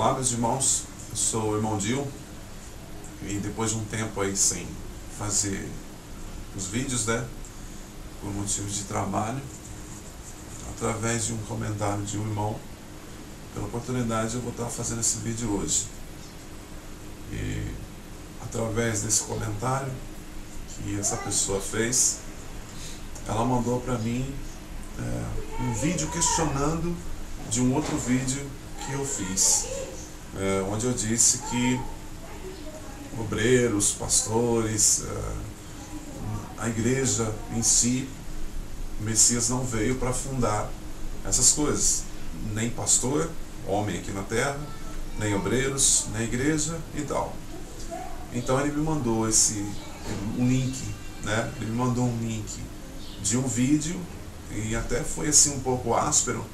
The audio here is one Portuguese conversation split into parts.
Olá, meus irmãos, eu sou o irmão Dil e depois de um tempo aí sem fazer os vídeos, né, por motivos de trabalho, através de um comentário de um irmão, pela oportunidade eu vou estar fazendo esse vídeo hoje. E através desse comentário que essa pessoa fez, ela mandou para mim um vídeo questionando de um outro vídeo que eu fiz, onde eu disse que obreiros, pastores, a igreja em si, o Messias não veio para fundar essas coisas, nem pastor, homem aqui na terra, nem obreiros, nem igreja e tal. Então ele me mandou um link, né? Ele me mandou um link de um vídeo e até foi assim um pouco áspero,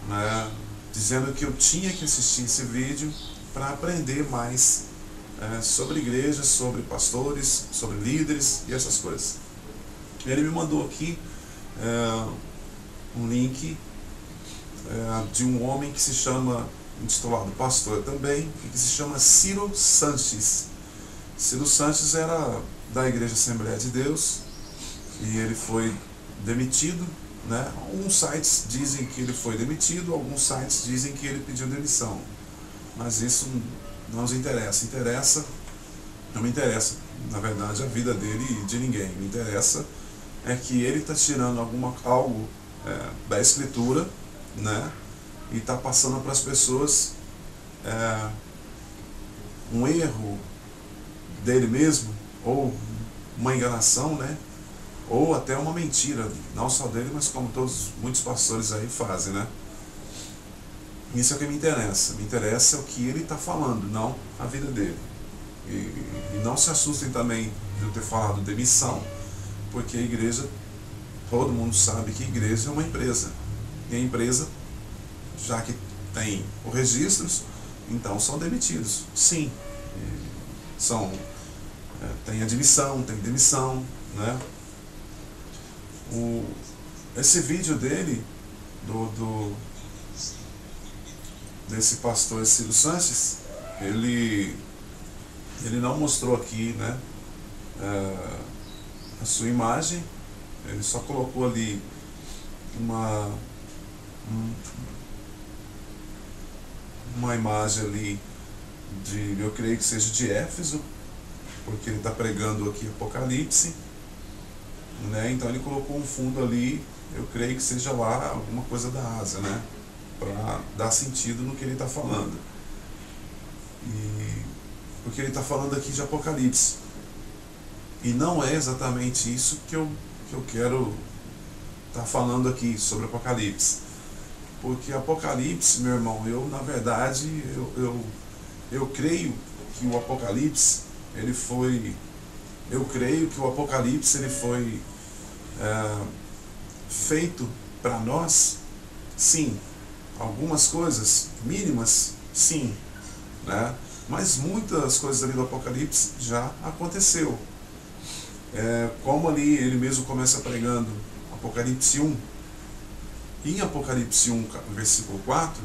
né? Dizendo que eu tinha que assistir esse vídeo para aprender mais sobre igreja, sobre pastores, sobre líderes e essas coisas. Ele me mandou aqui um link de um homem que se chama, intitulado pastor também, e que se chama Ciro Sanches. Ciro Sanches era da Igreja Assembleia de Deus e ele foi demitido, né? Alguns sites dizem que ele foi demitido, alguns sites dizem que ele pediu demissão, mas isso não nos interessa. Não me interessa, na verdade, a vida dele e de ninguém. Me interessa é que ele está tirando algo da Escritura, né? E está passando para as pessoas um erro dele mesmo, ou uma enganação, né? Ou até uma mentira, não só dele, mas como muitos pastores aí fazem, né? Isso é o que me interessa. Me interessa o que ele está falando, não a vida dele. E não se assustem também de eu ter falado demissão, porque a igreja, todo mundo sabe que a igreja é uma empresa. E a empresa, já que tem os registros, então são demitidos. Sim, tem admissão, tem demissão, né? Esse vídeo dele, desse pastor Ciro Sanches, ele não mostrou aqui, né, a sua imagem. Ele só colocou ali uma imagem ali eu creio que seja de Éfeso, porque ele está pregando aqui Apocalipse, né? Então ele colocou um fundo ali, eu creio que seja lá alguma coisa da Ásia, né? Para dar sentido no que ele está falando. Porque ele está falando aqui de Apocalipse. E não é exatamente isso que eu quero estar falando aqui sobre Apocalipse. Porque Apocalipse, meu irmão, na verdade, eu creio que o Apocalipse, eu creio que o Apocalipse ele foi feito para nós, sim. Algumas coisas mínimas, sim, né? Mas muitas coisas ali do Apocalipse já aconteceu. Como ali ele mesmo começa pregando Apocalipse 1, em Apocalipse 1, versículo 4,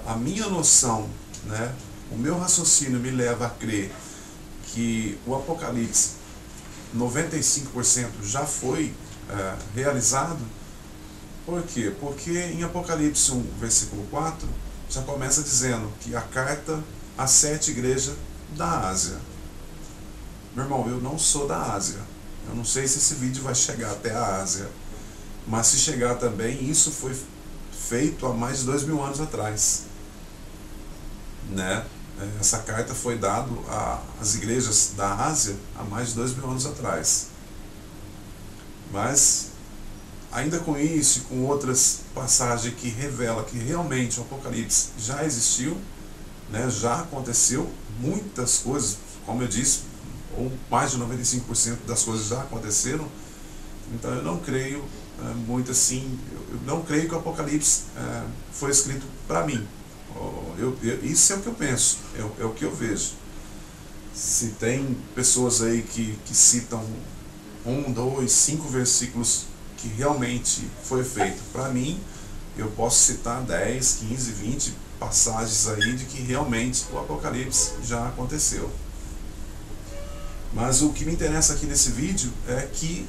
a minha noção, né, o meu raciocínio me leva a crer que o Apocalipse 95% já foi realizado. Por quê? Porque em Apocalipse 1, versículo 4, já começa dizendo que a carta às 7 igrejas da Ásia. Meu irmão, eu não sou da Ásia. Eu não sei se esse vídeo vai chegar até a Ásia. Mas se chegar também, isso foi feito há mais de 2000 anos atrás, né? Essa carta foi dada às igrejas da Ásia há mais de 2000 anos atrás. Mas, ainda com isso e com outras passagens que revelam que realmente o Apocalipse já existiu, né, já aconteceu, muitas coisas, como eu disse, ou mais de 95% das coisas já aconteceram. Então eu não creio muito assim, eu não creio que o Apocalipse foi escrito para mim. Isso é o que eu penso, é o que eu vejo. Se tem pessoas aí que citam 1, 2, 5 versículos que realmente foi feito para mim, eu posso citar 10, 15, 20, passagens aí de que realmente o Apocalipse já aconteceu. Mas o que me interessa aqui nesse vídeo é que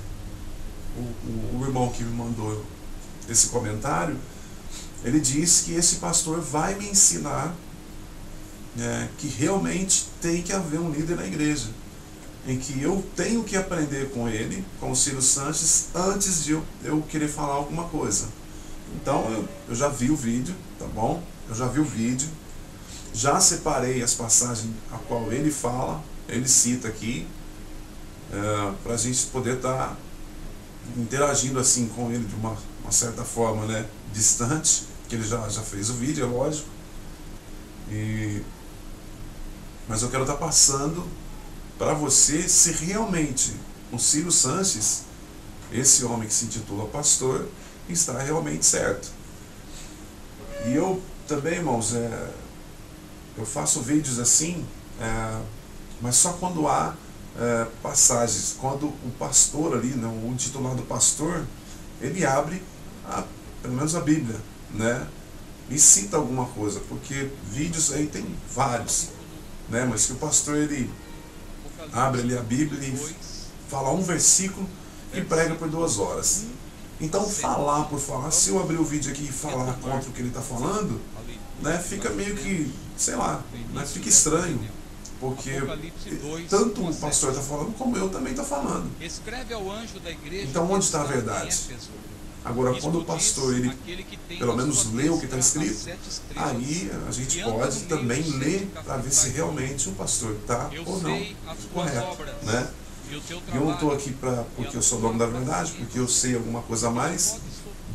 o irmão que me mandou esse comentário, ele diz que esse pastor vai me ensinar que realmente tem que haver um líder na igreja, em que eu tenho que aprender com ele, com o Ciro Sanches, antes de eu querer falar alguma coisa. Então eu já vi o vídeo, tá bom? Eu já vi o vídeo, já separei as passagens a qual ele fala, ele cita aqui, para a gente poder estar interagindo assim com ele de uma certa forma, né, distante, que ele já fez o vídeo, é lógico. Mas eu quero estar passando para você se realmente o Ciro Sanches, esse homem que se intitula pastor, está realmente certo. E eu também, irmãos, eu faço vídeos assim, mas só quando há passagens, quando o pastor ali, né, o intitulado pastor, ele abre pelo menos a Bíblia, né, e cita alguma coisa, porque vídeos aí tem vários, né, mas que o pastor ele abre ali a Bíblia e fala um versículo e prega por 2 horas. Então falar por falar, se eu abrir o vídeo aqui e falar contra o que ele está falando, né, fica meio que, sei lá, né, fica estranho, porque tanto o pastor está falando como eu também estou falando. Então onde está a verdade? Agora, quando o pastor, ele pelo menos lê o que está escrito, aí a gente pode também ler para ver se realmente o pastor está ou não correto, né? E eu não estou aqui porque eu sou dono da verdade, porque eu sei alguma coisa a mais,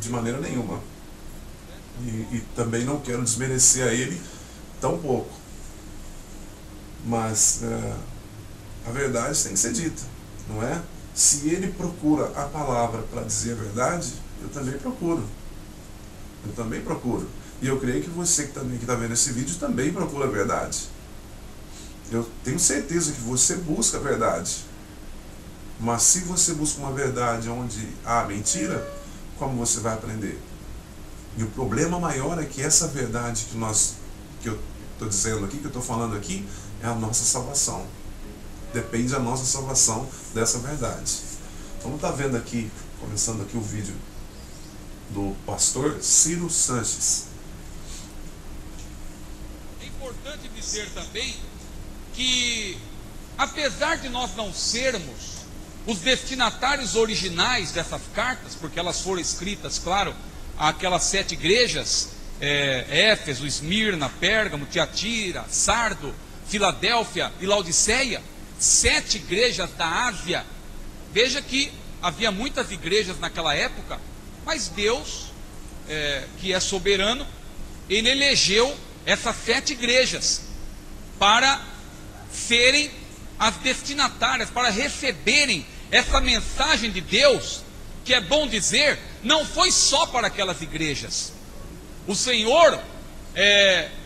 de maneira nenhuma. E também não quero desmerecer a ele tão pouco. Mas a verdade tem que ser dita, não é? Se ele procura a palavra para dizer a verdade, eu também procuro. Eu também procuro. E eu creio que você que também está vendo esse vídeo também procura a verdade. Eu tenho certeza que você busca a verdade. Mas se você busca uma verdade onde há mentira, como você vai aprender? E o problema maior é que essa verdade que eu estou dizendo aqui, que eu estou falando aqui, é a nossa salvação. Depende da nossa salvação dessa verdade. Vamos estar vendo aqui, começando aqui o vídeo do pastor Ciro Sanches. É importante dizer também que, apesar de nós não sermos os destinatários originais dessas cartas, porque elas foram escritas, claro, àquelas 7 igrejas, Éfeso, Esmirna, Pérgamo, Tiatira, Sardo, Filadélfia e Laodiceia, 7 igrejas da Ásia. Veja que havia muitas igrejas naquela época, mas Deus, que é soberano, ele elegeu essas 7 igrejas para serem as destinatárias, para receberem essa mensagem de Deus, que é bom dizer, não foi só para aquelas igrejas. O Senhor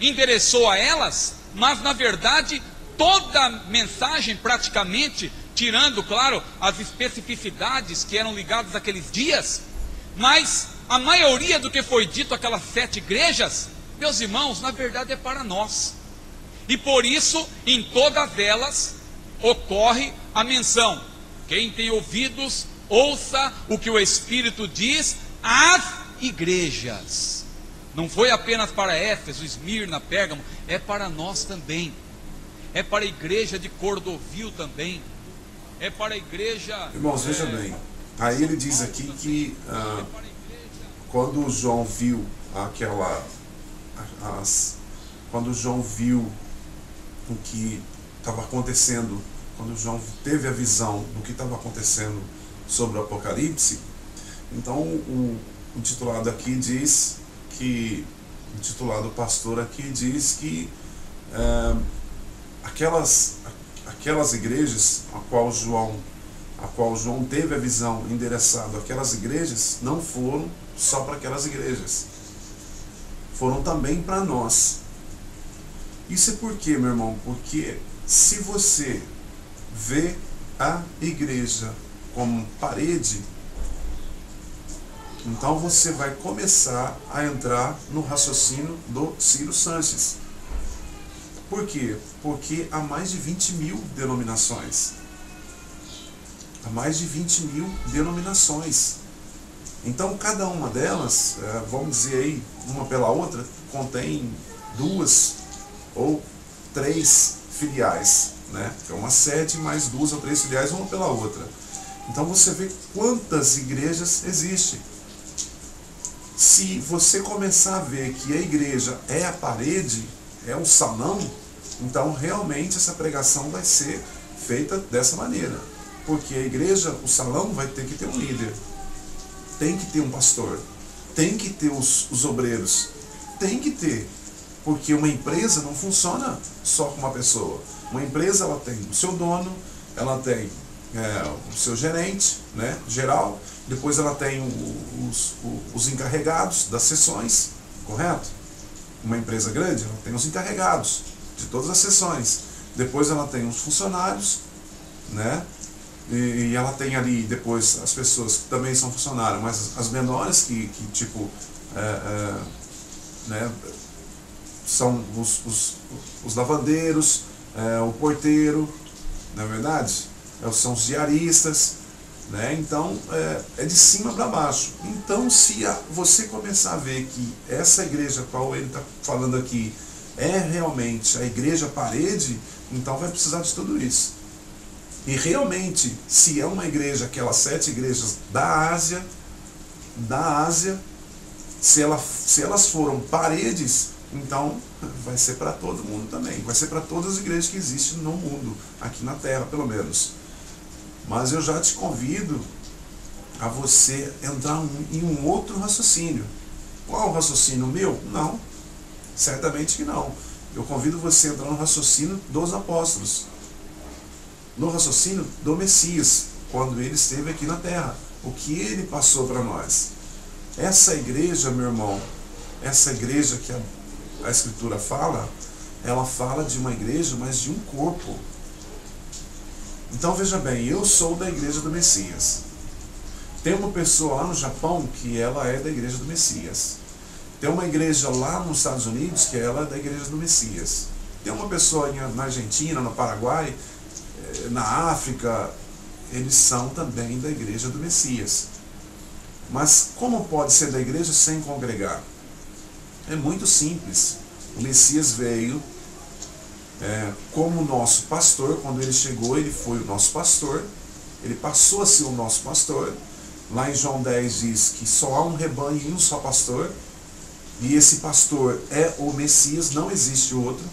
endereçou a elas, mas na verdade toda a mensagem praticamente, tirando, claro, as especificidades que eram ligadas àqueles dias, mas a maioria do que foi dito àquelas 7 igrejas, meus irmãos, na verdade é para nós. E por isso, em todas elas, ocorre a menção: quem tem ouvidos, ouça o que o Espírito diz às igrejas. Não foi apenas para Éfeso, Esmirna, Pérgamo, é para nós também. É para a igreja de Cordovil também. É para a igreja... Irmãos, veja bem. Aí ele diz aqui que quando João viu quando João viu o que estava acontecendo, quando João teve a visão do que estava acontecendo sobre o Apocalipse, então o titulado aqui diz que, o titulado pastor aqui diz que aquelas igrejas a qual João teve a visão endereçado, aquelas igrejas não foram só para aquelas igrejas, foram também para nós. Isso é por quê, meu irmão? Porque se você vê a igreja como parede, Então você vai começar a entrar no raciocínio do Ciro Sanches. Por quê? Porque há mais de 20 mil denominações. Há mais de 20 mil denominações. Então cada uma delas, vamos dizer aí, uma pela outra, contém 2 ou 3 filiais, né? É uma sede mais 2 ou 3 filiais, uma pela outra. Então você vê quantas igrejas existem. Se você começar a ver que a igreja é a parede, é o salão, então realmente essa pregação vai ser feita dessa maneira. Porque a igreja, o salão, vai ter que ter um líder, tem que ter um pastor, tem que ter os obreiros, tem que ter. Porque uma empresa não funciona só com uma pessoa. Uma empresa, ela tem o seu dono, ela tem o seu gerente, né, geral, depois ela tem os encarregados das sessões, correto? Uma empresa grande, ela tem os encarregados de todas as sessões, depois ela tem os funcionários, né, e ela tem ali depois as pessoas que também são funcionários, mas as menores que tipo, né, são os lavandeiros, o porteiro, não é verdade? São os diaristas, né? Então é de cima para baixo. Então se você começar a ver que essa igreja a qual ele está falando aqui é realmente a igreja parede, então vai precisar de tudo isso. E realmente, se é uma igreja, aquelas 7 igrejas da Ásia, se elas foram paredes, então vai ser para todo mundo também, vai ser para todas as igrejas que existem no mundo, aqui na Terra pelo menos. Mas eu já te convido a você entrar em um outro raciocínio. Qual o raciocínio meu? Não, certamente que não. Eu convido você a entrar no raciocínio dos apóstolos, no raciocínio do Messias, quando ele esteve aqui na Terra, o que ele passou para nós. Essa igreja, meu irmão, essa igreja que a Escritura fala, ela fala de uma igreja, mas de um corpo. Então veja bem, eu sou da igreja do Messias. Tem uma pessoa lá no Japão que ela é da igreja do Messias. Tem uma igreja lá nos Estados Unidos que ela é da igreja do Messias. Tem uma pessoa na Argentina, no Paraguai, na África, eles são também da igreja do Messias. Mas como pode ser da igreja sem congregar? É muito simples. O Messias veio como nosso pastor. Quando ele chegou, ele foi o nosso pastor. Ele passou a ser o nosso pastor. Lá em João 10 diz que só há um rebanho e um só pastor. E esse pastor é o Messias, não existe outro.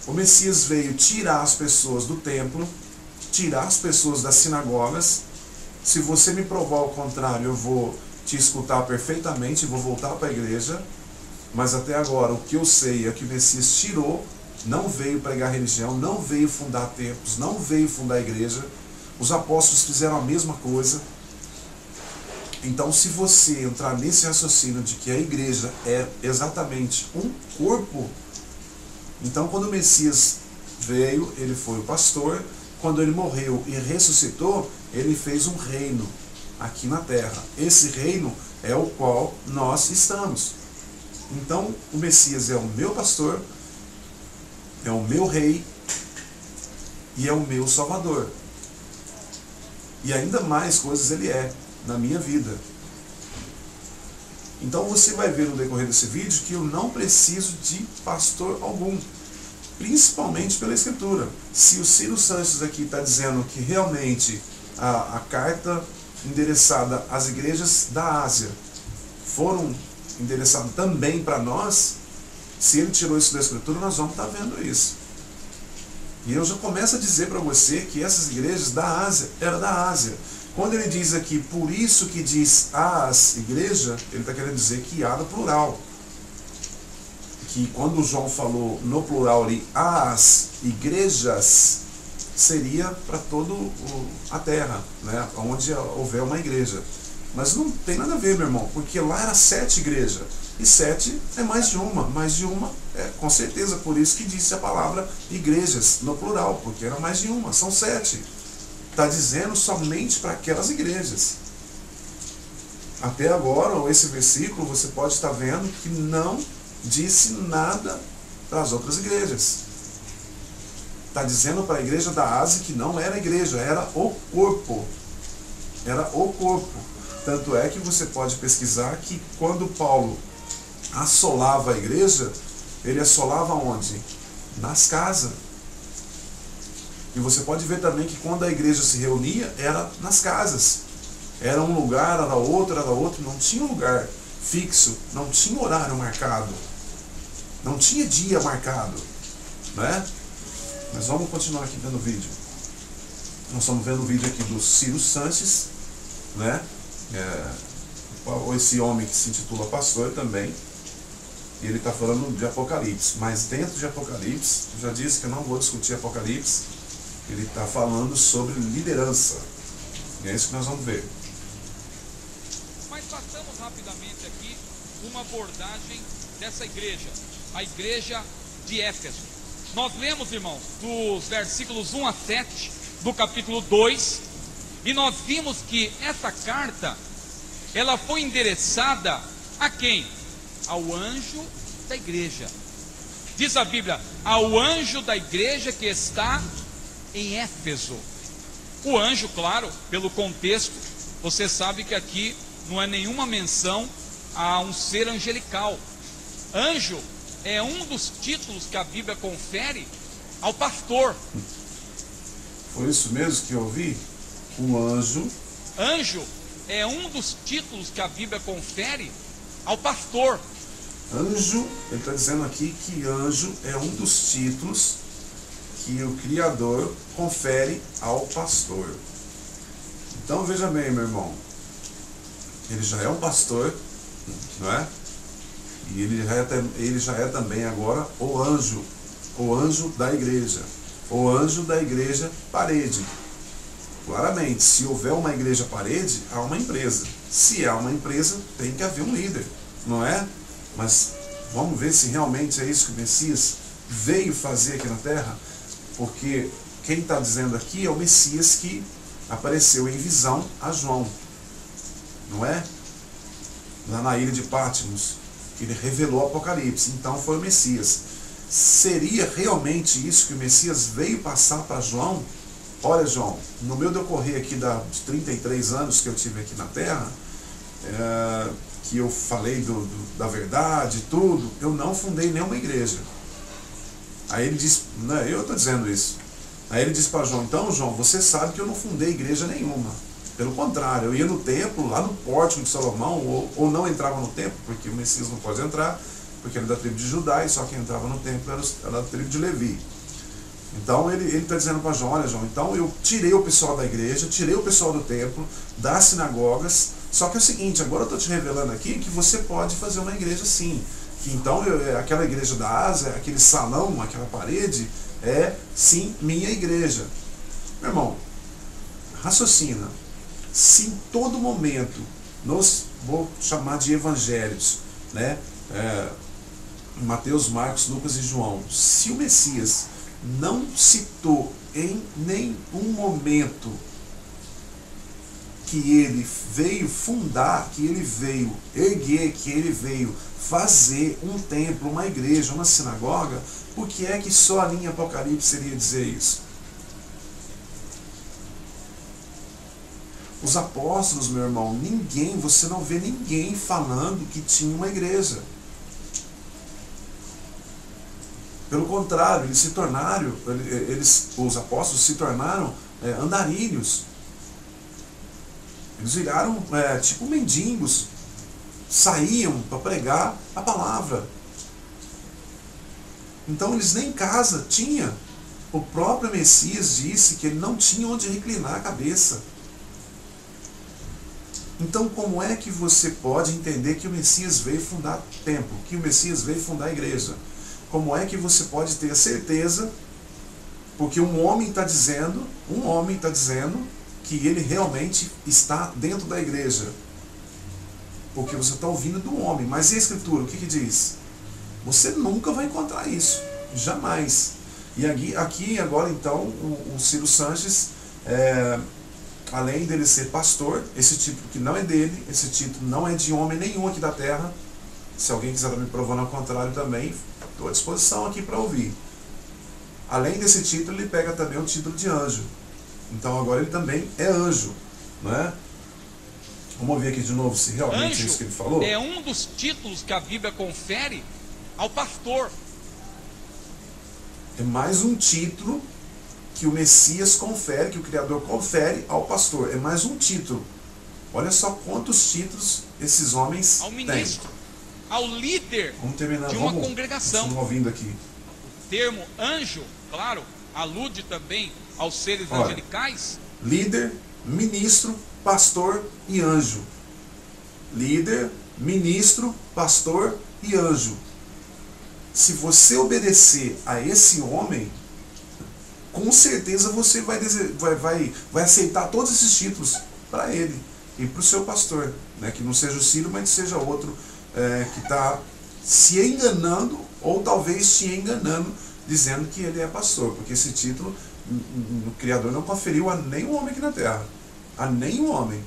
O Messias veio tirar as pessoas do templo, tirar as pessoas das sinagogas. Se você me provar o contrário, eu vou te escutar perfeitamente e vou voltar para a igreja. Mas até agora o que eu sei é que o Messias tirou, não veio pregar religião, não veio fundar templos, não veio fundar a igreja. Os apóstolos fizeram a mesma coisa. Então, se você entrar nesse raciocínio de que a igreja é exatamente um corpo, então quando o Messias veio, ele foi o pastor. Quando ele morreu e ressuscitou, ele fez um reino aqui na terra. Esse reino é o qual nós estamos. Então, o Messias é o meu pastor, é o meu rei e é o meu salvador. E ainda mais coisas ele é na minha vida. Então você vai ver no decorrer desse vídeo que eu não preciso de pastor algum, principalmente pela Escritura. Se o Ciro Sanches aqui está dizendo que realmente a carta endereçada às igrejas da Ásia foram endereçadas também para nós, se ele tirou isso da Escritura, nós vamos estar vendo isso. E eu já começo a dizer para você que essas igrejas da Ásia eram da Ásia. Quando ele diz aqui, por isso que diz as igrejas, ele está querendo dizer que há no plural. Que quando João falou no plural ali, as igrejas, seria para toda a terra, né? Onde houver uma igreja. Mas não tem nada a ver, meu irmão, porque lá era 7 igrejas. E 7 é mais de uma é com certeza, por isso que disse a palavra igrejas, no plural, porque era mais de uma, são 7. Está dizendo somente para aquelas igrejas. até agora, esse versículo, você pode estar vendo que não disse nada para as outras igrejas. Está dizendo para a igreja da Ásia que não era a igreja, era o corpo. Era o corpo. Tanto é que você pode pesquisar que quando Paulo assolava a igreja, ele assolava onde? Nas casas. E você pode ver também que quando a igreja se reunia, era nas casas. Era um lugar, era outro, não tinha um lugar fixo, não tinha horário marcado, não tinha dia marcado, né? Mas vamos continuar aqui vendo o vídeo. Nós estamos vendo o vídeo aqui do Ciro Sanches, né? Esse homem que se intitula pastor também. E ele está falando de Apocalipse, mas dentro de Apocalipse, eu já disse que eu não vou discutir Apocalipse, ele está falando sobre liderança. E é isso que nós vamos ver. Mas passamos rapidamente aqui uma abordagem dessa igreja, a igreja de Éfeso. Nós lemos, irmãos, dos versículos 1 a 7 do capítulo 2, e nós vimos que essa carta, ela foi endereçada a quem? Ao anjo da igreja. Diz a Bíblia, ao anjo da igreja que está em Éfeso. O anjo, claro, pelo contexto, você sabe que aqui não é nenhuma menção a um ser angelical. Anjo é um dos títulos que a Bíblia confere ao pastor. Foi isso mesmo que eu ouvi? Um anjo. Anjo é um dos títulos que a Bíblia confere ao pastor. Anjo, ele está dizendo aqui que anjo é um dos títulos que o Criador confere ao pastor. Então veja bem, meu irmão, ele já é um pastor, não é? E ele já é também agora o anjo da igreja, o anjo da igreja parede. Claramente, se houver uma igreja parede, há uma empresa. Se há uma empresa, tem que haver um líder, não é? Mas vamos ver se realmente é isso que o Messias veio fazer aqui na terra, porque quem está dizendo aqui é o Messias que apareceu em visão a João, não é? Lá na ilha de Patmos, ele revelou o Apocalipse, então foi o Messias. Seria realmente isso que o Messias veio passar para João? Olha, João, no meu decorrer aqui dos 33 anos que eu tive aqui na terra, que eu falei da verdade, tudo, eu não fundei nenhuma igreja. Aí ele disse, né, eu estou dizendo isso. Aí ele disse para João, então João, você sabe que eu não fundei igreja nenhuma. Pelo contrário, eu ia no templo, lá no pórtico de Salomão, ou não entrava no templo, porque o Messias não pode entrar, porque ele é da tribo de Judá, e só quem entrava no templo era da tribo de Levi. Então ele está dizendo para João, olha João, então eu tirei o pessoal da igreja, tirei o pessoal do templo, das sinagogas, só que é o seguinte, agora eu estou te revelando aqui que você pode fazer uma igreja sim. Que então aquela igreja da Ásia, aquele salão, aquela parede, é sim minha igreja. Meu irmão, raciocina. Se em todo momento, vou chamar de evangelhos, né? Mateus, Marcos, Lucas e João, se o Messias não citou em nenhum momento que ele veio fundar, que ele veio erguer, que ele veio fazer um templo, uma igreja, uma sinagoga, por que é que só a linha Apocalipse seria dizer isso? Os apóstolos, meu irmão, você não vê ninguém falando que tinha uma igreja. Pelo contrário, os apóstolos se tornaram andarilhos. Eles viraram tipo mendigos. Saíam para pregar a palavra. Então eles nem casa tinham. O próprio Messias disse que ele não tinha onde reclinar a cabeça. Então como é que você pode entender que o Messias veio fundar o templo, que o Messias veio fundar a igreja? Como é que você pode ter a certeza, porque um homem está dizendo que ele realmente está dentro da igreja? Porque você está ouvindo do homem. Mas e a Escritura, o que diz? Você nunca vai encontrar isso, jamais. E aqui agora então, o Ciro Sanches além dele ser pastor, esse título que não é dele, esse título não é de homem nenhum aqui da terra. Se alguém quiser estar me provando ao contrário também, estou à disposição aqui para ouvir. Além desse título, ele pega também o título de anjo. Então agora ele também é anjo, não é? Vamos ver aqui de novo se realmente Anjo é isso que ele falou. É um dos títulos que a Bíblia confere ao pastor. É mais um título que o Messias confere, que o Criador confere ao pastor. É mais um título. Olha só quantos títulos esses homens Ao têm. ministro, ao líder Vamos terminar. de uma congregação. Continuar ouvindo aqui. O termo anjo, claro, alude também aos seres Olha, angelicais. líder, ministro, pastor e anjo. Líder, ministro, pastor e anjo. Se você obedecer a esse homem, com certeza você vai aceitar todos esses títulos para ele e para o seu pastor, né? Que não seja o Ciro, mas que seja outro que está se enganando, ou talvez te enganando, dizendo que ele é pastor, porque esse título o Criador não conferiu a nenhum homem aqui na terra, a nenhum homem.